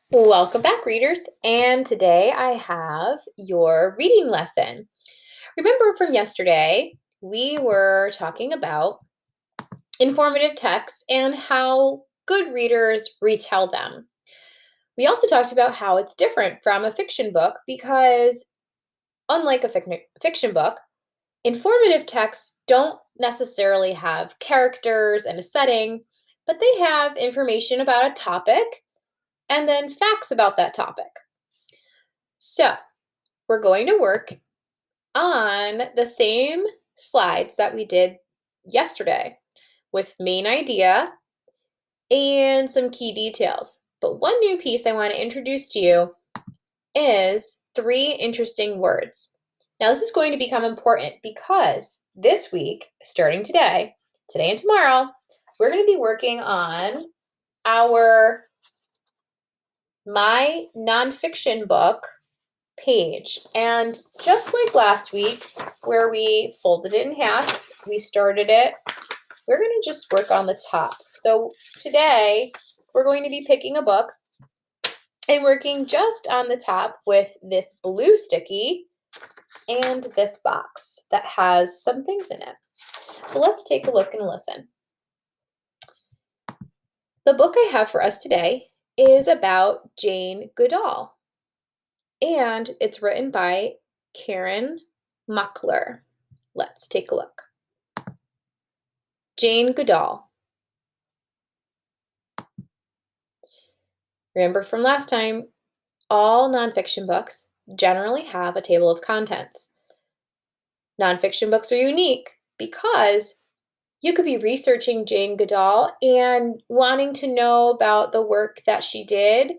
Welcome back, readers. And today I have your reading lesson. Remember from yesterday, we were talking about informative texts and how good readers retell them. We also talked about how it's different from a fiction book because, unlike a fiction book, informative texts don't necessarily have characters and a setting, but they have information about a topic and then facts about that topic. So, we're going to work on the same slides that we did yesterday with main idea and some key details. But one new piece I want to introduce to you is 3 interesting words. Now, this is going to become important because this week, starting today and tomorrow, we're going to be working on our My Nonfiction book page. And just like last week, where we folded it in half, we started it, we're going to just work on the top. So today, we're going to be picking a book and working just on the top with this blue sticky and this box that has some things in it. So let's take a look and listen. The book I have for us today is about Jane Goodall, and it's written by Karen Muckler. Let's take a look. Jane Goodall. Remember from last time, all nonfiction books generally have a table of contents. Nonfiction books are unique because you could be researching Jane Goodall and wanting to know about the work that she did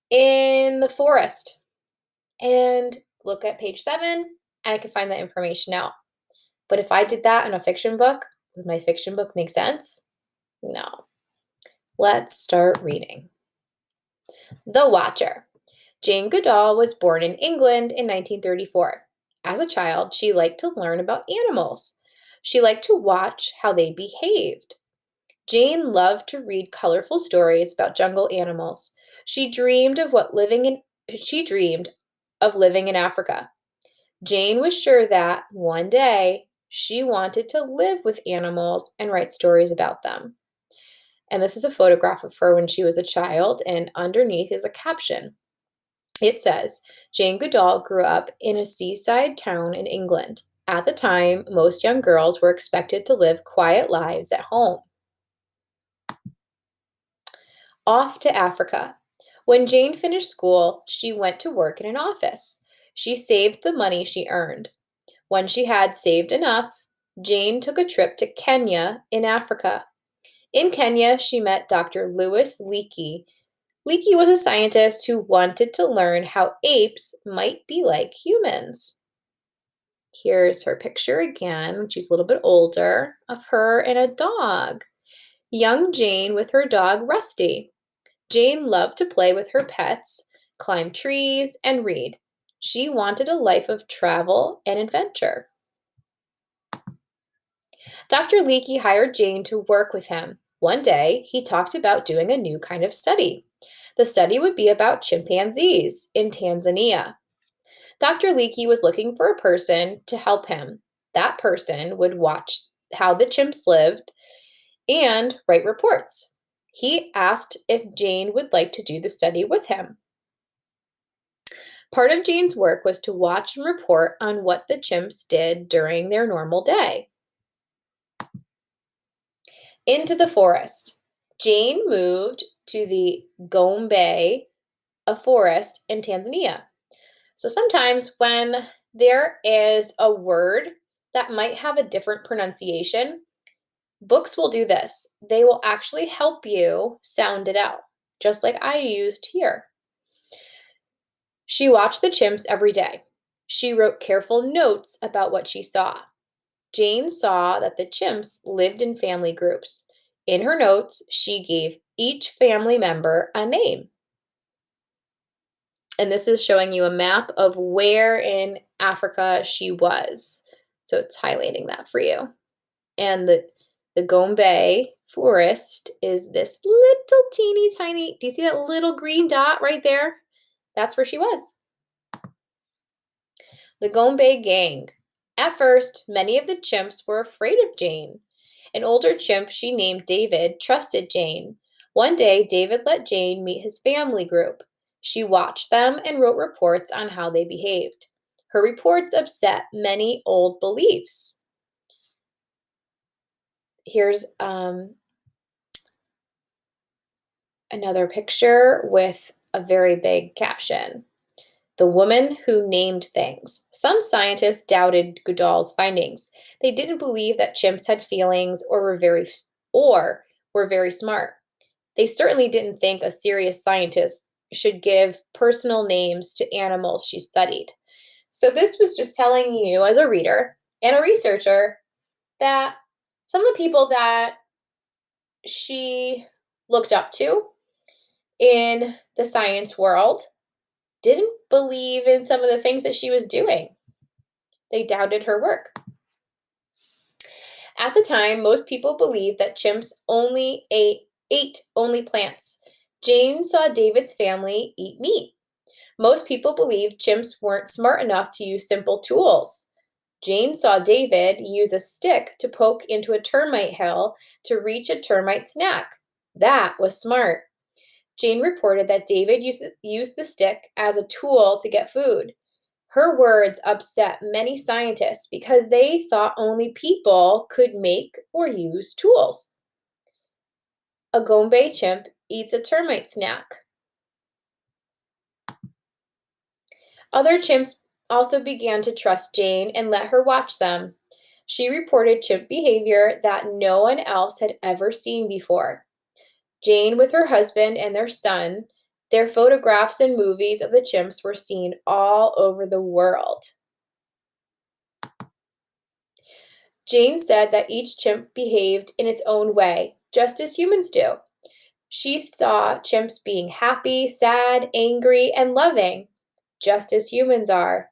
in the forest and look at page 7 and I could find that information out. But if I did that in a fiction book, would my fiction book make sense? No. Let's start reading. The Watcher. Jane Goodall was born in England in 1934. As a child, she liked to learn about animals. She liked to watch how they behaved. Jane loved to read colorful stories about jungle animals. She dreamed of living in Africa. Jane was sure that one day she wanted to live with animals and write stories about them. And this is a photograph of her when she was a child, and underneath is a caption. It says, Jane Goodall grew up in a seaside town in England. At the time, most young girls were expected to live quiet lives at home. Off to Africa. When Jane finished school, she went to work in an office. She saved the money she earned. When she had saved enough, Jane took a trip to Kenya in Africa. In Kenya, she met Dr. Louis Leakey. Leakey was a scientist who wanted to learn how apes might be like humans. Here's her picture again, when she's a little bit older, of her and a dog. Young Jane with her dog Rusty. Jane loved to play with her pets, climb trees, and read. She wanted a life of travel and adventure. Dr. Leakey hired Jane to work with him. One day, he talked about doing a new kind of study. The study would be about chimpanzees in Tanzania. Dr. Leakey was looking for a person to help him. That person would watch how the chimps lived and write reports. He asked if Jane would like to do the study with him. Part of Jane's work was to watch and report on what the chimps did during their normal day. Into the forest. Jane moved to the Gombe, a forest in Tanzania. So sometimes when there is a word that might have a different pronunciation, books will do this. They will actually help you sound it out, just like I used here. She watched the chimps every day. She wrote careful notes about what she saw. Jane saw that the chimps lived in family groups. In her notes, she gave each family member a name. And this is showing you a map of where in Africa she was. So it's highlighting that for you. And The Gombe forest is this little teeny tiny, do you see that little green dot right there? That's where she was. The Gombe gang. At first, many of the chimps were afraid of Jane. An older chimp she named David trusted Jane. One day, David let Jane meet his family group. She watched them and wrote reports on how they behaved. Her reports upset many old beliefs. Here's another picture with a very big caption. The woman who named things. Some scientists doubted Goodall's findings. They didn't believe that chimps had feelings or were very smart. They certainly didn't think a serious scientist should give personal names to animals she studied. So this was just telling you as a reader and a researcher that some of the people that she looked up to in the science world didn't believe in some of the things that she was doing. They doubted her work. At the time, most people believed that chimps only ate only plants. Jane saw David's family eat meat. Most people believed chimps weren't smart enough to use simple tools. Jane saw David use a stick to poke into a termite hill to reach a termite snack. That was smart. Jane reported that David used the stick as a tool to get food. Her words upset many scientists because they thought only people could make or use tools. A Gombe chimp eats a termite snack. Other chimps also began to trust Jane and let her watch them. She reported chimp behavior that no one else had ever seen before. Jane, with her husband and their son, their photographs and movies of the chimps were seen all over the world. Jane said that each chimp behaved in its own way, just as humans do. She saw chimps being happy, sad, angry, and loving, just as humans are.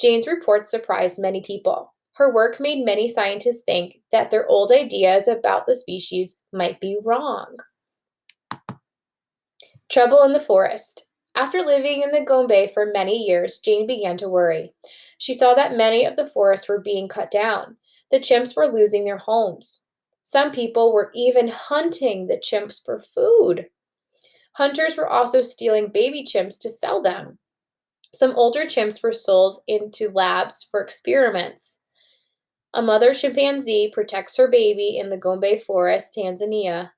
Jane's report surprised many people. Her work made many scientists think that their old ideas about the species might be wrong. Trouble in the forest. After living in the Gombe for many years, Jane began to worry. She saw that many of the forests were being cut down. The chimps were losing their homes. Some people were even hunting the chimps for food. Hunters were also stealing baby chimps to sell them. Some older chimps were sold into labs for experiments. A mother chimpanzee protects her baby in the Gombe forest, Tanzania.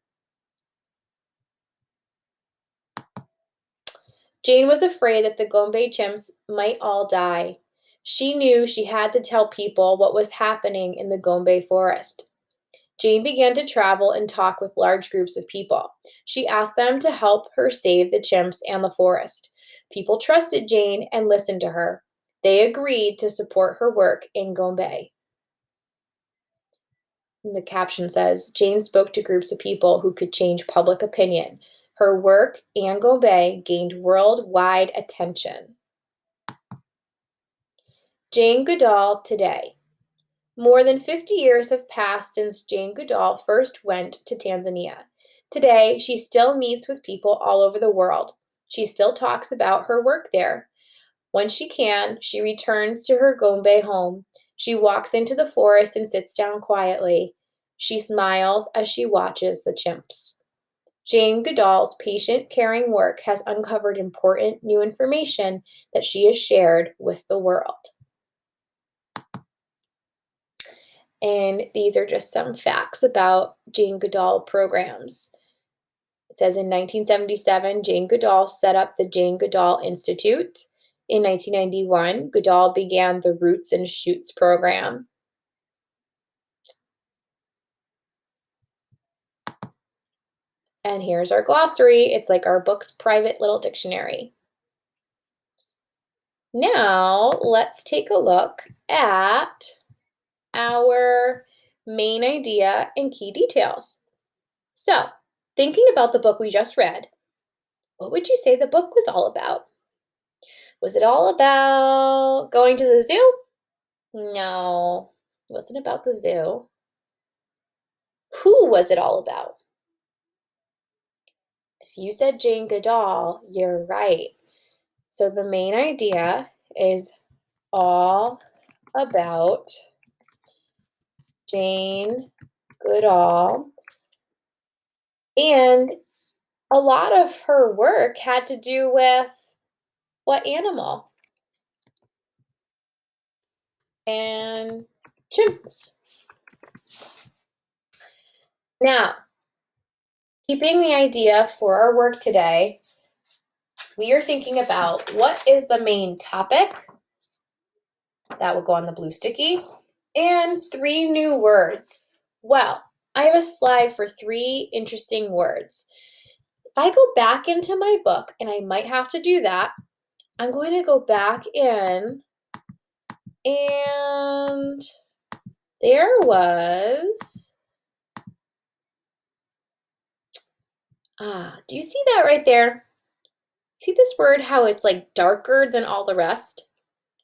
Jane was afraid that the Gombe chimps might all die. She knew she had to tell people what was happening in the Gombe forest. Jane began to travel and talk with large groups of people. She asked them to help her save the chimps and the forest. People trusted Jane and listened to her. They agreed to support her work in Gombe. And the caption says Jane spoke to groups of people who could change public opinion. Her work and Gombe gained worldwide attention. Jane Goodall today. More than 50 years have passed since Jane Goodall first went to Tanzania. Today, she still meets with people all over the world. She still talks about her work there. When she can, she returns to her Gombe home. She walks into the forest and sits down quietly. She smiles as she watches the chimps. Jane Goodall's patient, caring work has uncovered important new information that she has shared with the world. And these are just some facts about Jane Goodall programs. It says in 1977, Jane Goodall set up the Jane Goodall Institute. In 1991, Goodall began the Roots and Shoots program. And here's our glossary. It's like our book's private little dictionary. Now, let's take a look at our main idea and key details. So, thinking about the book we just read, what would you say the book was all about? Was it all about going to the zoo? No, it wasn't about the zoo. Who was it all about? If you said Jane Goodall, you're right. So the main idea is all about Jane Goodall, and a lot of her work had to do with what animal? And chimps. Now, keeping the idea for our work today, we are thinking about what is the main topic that will go on the blue sticky, and 3 new words. Well, I have a slide for 3 interesting words. If I go back into my book, and I might have to do that, I'm going to go back in, and there was, do you see that right there? See this word, how it's like darker than all the rest?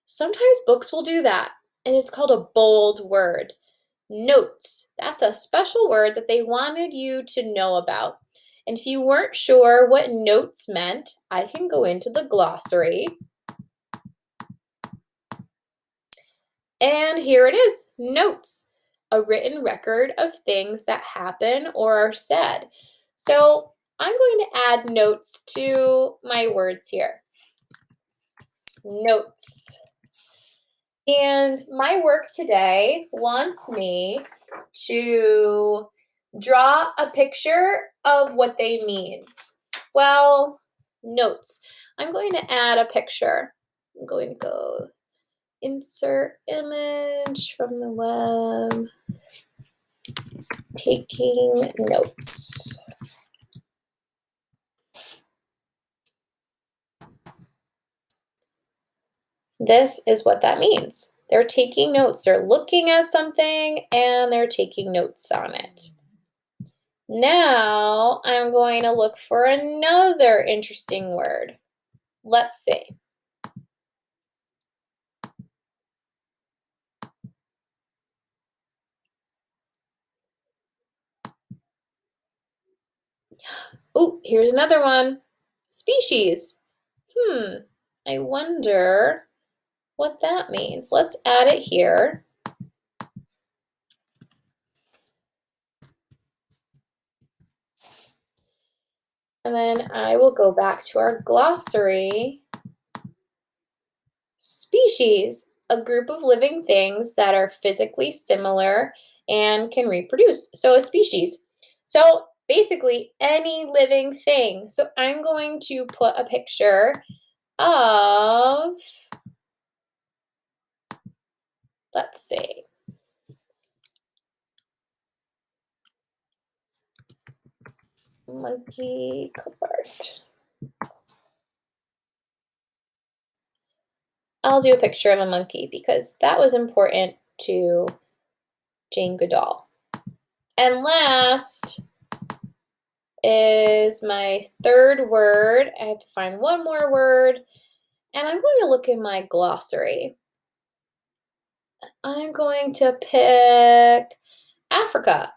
Sometimes books will do that, and it's called a bold word. Notes. That's a special word that they wanted you to know about. And if you weren't sure what notes meant, I can go into the glossary. And here it is, notes, a written record of things that happen or are said. So I'm going to add notes to my words here. Notes. And my work today wants me to draw a picture of what they mean. Well, notes. I'm going to add a picture. I'm going to go insert image from the web, taking notes. This is what that means. They're taking notes. They're looking at something and they're taking notes on it. Now I'm going to look for another interesting word. Let's see. Oh, here's another one. Species. I wonder what that means. Let's add it here. And then I will go back to our glossary. Species, a group of living things that are physically similar and can reproduce. So a species. So basically any living thing. So I'm going to put a picture of, let's see. Monkey cart. I'll do a picture of a monkey because that was important to Jane Goodall. And last is my third word. I have to find one more word, and I'm going to look in my glossary. I'm going to pick Africa,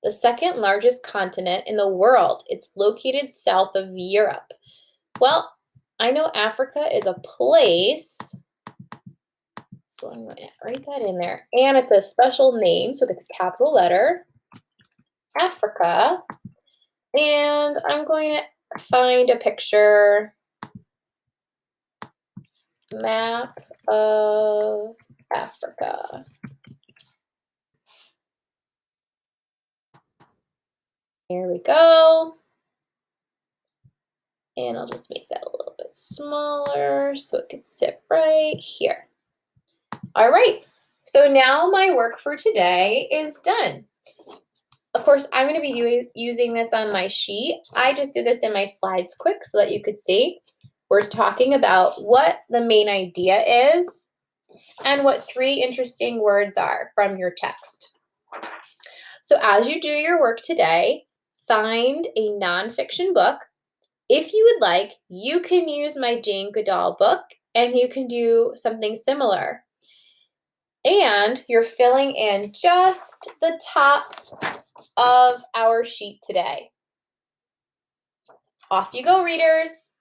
the second largest continent in the world. It's located south of Europe. Well, I know Africa is a place, so I'm going to write that in there. And it's a special name, so it's a capital letter, Africa. And I'm going to find a picture, map of Africa. Here we go. And I'll just make that a little bit smaller so it could sit right here. All right, so now my work for today is done. Of course, I'm going to be using this on my sheet. I just did this in my slides quick so that you could see. We're talking about what the main idea is and what 3 interesting words are from your text. So as you do your work today, find a nonfiction book. If you would like, you can use my Jane Goodall book and you can do something similar. And you're filling in just the top of our sheet today. Off you go, readers.